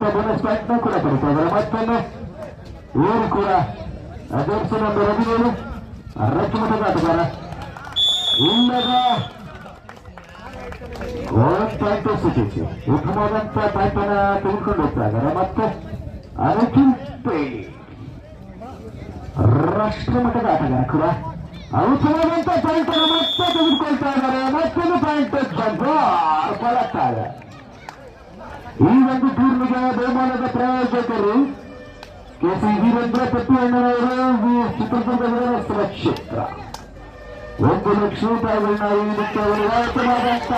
Bonus point ಕೂಡ ಪಡಿತಾ ಇದ್ದಾರೆ. ಮತ್ತೊಮ್ಮೆ ಇವರು ಕೂಡ ಜರ್ಸಿ ನಂಬರ್ 17 ರಚ್ಚಮಠದ ಆಟಗಾರ ಇಲ್ಲದ ಪಾಯಿಂಟ್ ಸಿಕ್ಕಿಸಿ ಉತ್ತಮವಾದಂತ ಪಾಯಿಂಟ್ ಅನ್ನ ತೆಗೆದುಕೊಂಡು ಹೋಗ್ತಾ ಇದ್ದಾರೆ. ಮತ್ತೆ ಅದಕ್ಕಿಂತ ರಾಷ್ಟ್ರಮಟ್ಟದ ಆಟಗಾರ ಕೂಡ ಉತ್ತಮವಾದಂತ ಪಾಯಿಂಟ್ ಅನ್ನು ಮತ್ತೆ ತೆಗೆದುಕೊಳ್ತಾ ಇದ್ದಾರೆ. ಮತ್ತೊಂದು ಪಾಯಿಂಟ್ ಬಳಸ್ತಾರೆ. ಈ ಒಂದು ಟೂರ್ನಿಗೆ ಬಹುಮಾನದ ಪ್ರಾಯೋಜಕರು ಕೆಸಿ ವೀರೇಂದ್ರ ಪಟ್ಟಿಯಣ್ಣನವರು, ಚಿತ್ರದುರ್ಗದ ಕ್ಷೇತ್ರ. 1 ಲಕ್ಷ ರೂಪಾಯಿಗಳನ್ನ ಇದಕ್ಕೆ ಉತ್ತಮವಾದಂತ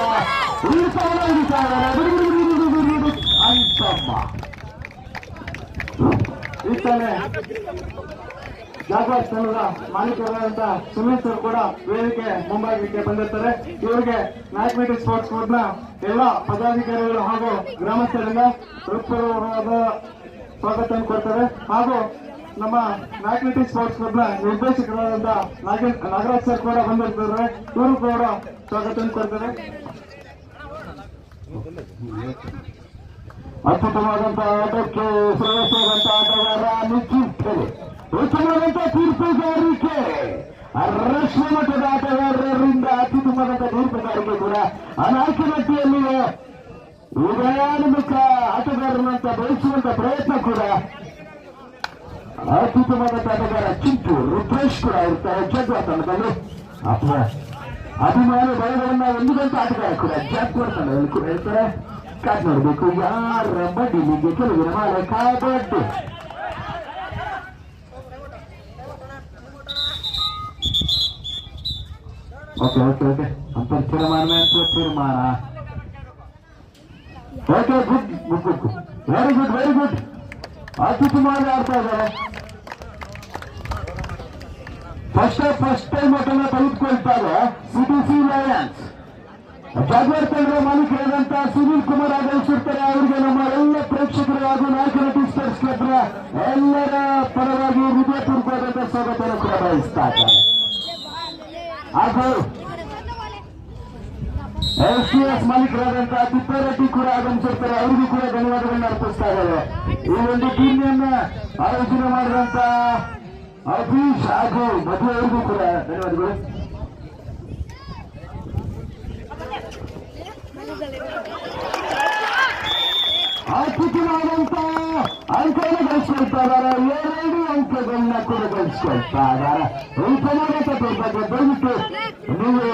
ಅಂತಮ್ಮ ಇರ್ತಾನೆ. ಜಾಗ್ವಾರ್ ತಂಡದ ಮಾಲೀಕರಾದಂತ ಸುನೀಲ್ ಸರ್ ಕೂಡ ವೇದಿಕೆ ಮುಂಭಾಗಕ್ಕೆ ಬಂದಿರ್ತಾರೆ. ಇವರಿಗೆ ನಾಯಕಮೇಟಿ ಸ್ಪೋರ್ಟ್ಸ್ ಕ್ಲಬ್ನ ಎಲ್ಲ ಪದಾಧಿಕಾರಿಗಳು ಹಾಗೂ ಗ್ರಾಮಸ್ಥರಿಂದ ಹೃತ್ಪೂರ್ವಕವಾದ ಸ್ವಾಗತ ಕೊಡ್ತಾರೆ. ಹಾಗೂ ನಮ್ಮ ನಾಯಕಮೇಟಿ ಸ್ಪೋರ್ಟ್ಸ್ ಕ್ಲಬ್ನ ನಿರ್ದೇಶಕರಾದಂತ ನಾಗರಾಜ್ ಸರ್ ಕೂಡ ಬಂದಿರ್ತಾರೆ. ಇವರು ಕೂಡ ಸ್ವಾಗತ ಕೊಡ್ತಾರೆ. ಅದ್ಭುತವಾದಂತಹ ಆಟಕ್ಕೆ ಶ್ರೇಯಸ್ಸಾದಂತ ಆಟಗಾರ ನಿಖಿಲ್, ಉತ್ತಮವಾದಂತ ತೀರ್ಪುಗಾರಿಕೆ, ರಾಷ್ಟ್ರಮಟ್ಟದ ಆಟಗಾರರಿಂದ ಅತ್ಯುತ್ತಮವಾದಂತ ತೀರ್ಪುಗಾರಿಕೆ ಕೂಡ ನಾಯಕನಟ್ಟಿಯಲ್ಲಿ ಉದಯೋನ್ಮುಖ ಆಟಗಾರನಂತ ಬೆಳೆಸುವಂತ ಪ್ರಯತ್ನ ಕೂಡ ಅತ್ಯುತ್ತಮವಾದಂತ ಆಟಗಾರ ಚಿಂಟು ರುದ್ರೇಶ್ ಕೂಡ ಇರ್ತಾರೆ. ಜಾಗ್ವಾರ್ ತಂಡದಲ್ಲಿ ಅಭಿಮಾನಿ ಬಲಗಳನ್ನ ಹೊಂದಿದಂತ ಆಟಗಾರ ಕೂಡ ಜಾಗ್ವಾರ್ ತಂಡದಲ್ಲಿ ಕೂಡ ಇರ್ತಾರೆ. ಕಾದ್ ನೋಡ್ಬೇಕು ಯಾರ ಬಡ್ಡಿಲಿಗೆ ಕೆಲವು ಮಾಲೆ ಕಾಬಡ್ಡಿ. ಓಕೆ ಓಕೆ ಓಕೆ ಅಂತ ತೀರ್ಮಾನ ತೀರ್ಮಾನ. Okay good good good good very good very good. ಅತ್ಯುತ್ತಮವಾಗಿ ಆಡ್ತಾ ಇದ್ದಾರೆ. ಫಸ್ಟ್ ಟೈಮ್ ಅಟನ್ನ ತೆಗೆದುಕೊಳ್ತಾರೆ ಸಿಟಿಸಿ ಲಯನ್ಸ್. ಜಾಗ್ವಾರ್ ತಂಡದ ಮಾಲೀಕರಾದಂತ ಸುನೀಲ್ ಕುಮಾರ್ ಆಗಮಿಸಿರ್ತಾರೆ. ಅವರಿಗೆ ನಮ್ಮ ಎಲ್ಲ ಪ್ರೇಕ್ಷಕರು ಹಾಗೂ ನಾಯಕನಟಿ ಸ್ಪೋರ್ಟ್ಸ್ ಕ್ಲಬ್ನ ಎಲ್ಲರ ಪರವಾಗಿ ಹೃದಯಪೂರ್ವಕವಾದಂತಹ ಸ್ವಾಗತವನ್ನು ಕೂಡ ಬಯಸ್ತಾ ಇದ್ದಾರೆ. ಹಾಗೂ ಎಸ್ ಮಾಲೀಕರಾದಂತಹ ತಿಪ್ಪಾರೆಡ್ಡಿ ಕೂಡ ಆಗಮಿಸಿರ್ತಾರೆ. ಅವರಿಗೂ ಕೂಡ ಧನ್ಯವಾದಗಳನ್ನ ಅರ್ಪಿಸ್ತಾ ಇದ್ದಾರೆ. ಈ ಒಂದು ಟೀಮ್ನಿಯನ್ನ ಆಯೋಜನೆ ಮಾಡಿದಂತ ಅಭೀಶ್ ಹಾಗೂ ಮದುವೆ ಅವರಿಗೂ ಕೂಡ ಧನ್ಯವಾದಗಳು. ಅತ್ಯುತ್ತಮವಾದಂತ ಅಂಕವನ್ನು ಗಳಿಸ್ಕೊಳ್ತಾ ಇದ್ದಾರೆ. 2 ಅಂಕಗಳನ್ನ ಕೂಡ ಗಳಿಸ್ಕೊಳ್ತಾ ಇದ್ದಾರೆ. ಉತ್ತಮವಾದಂತ ಬಗ್ಗೆ ದಯವಿಟ್ಟು ನೀವು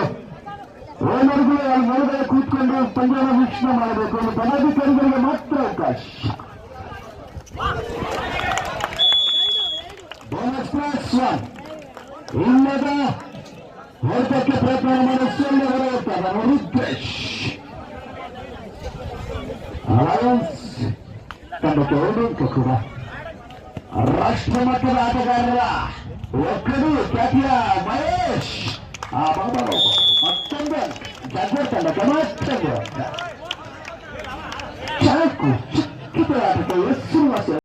ಓನರ್ಗಳು ಮನೆಗಳ ಕೂತ್ಕೊಂಡು ಪಂದ್ಯವನ್ನು ವೀಕ್ಷಣೆ ಮಾಡಬೇಕು. ಒಂದು ಪದಾಧಿಕಾರಿಗಳಿಗೆ ಮಾತ್ರ ಅವಕಾಶ. ಬೋನಸ್ ಪ್ಲಸ್ 1 ಇಲ್ಲದ ಹೊರತಕ್ಕೆ ಪ್ರಯತ್ನ ಮಾಡಿ ಸೊಳ್ಳೆ ಹೊರಡ್ತಾರೆ ರುದ್ರೇಶ್. ಲಯನ್ಸ್ ತಂಡಕ್ಕೆ 2 ಅಂಕ ಕೂಡ. ರಾಷ್ಟ್ರಮಟ್ಟದ ಆಟಗಾರರ ಒಕ್ಕಡು ಖ್ಯಾತಿಯ ಮಹೇಶ್ ಮತ್ತೊಂದು ಜಾಗ್ವಾರ್ ತಂಡಕ್ಕೆ ಮತ್ತೊಂದು ಚಾಕು ಚಿಕ್ಕ ಆಟಕ್ಕೆ ಹೆಸರು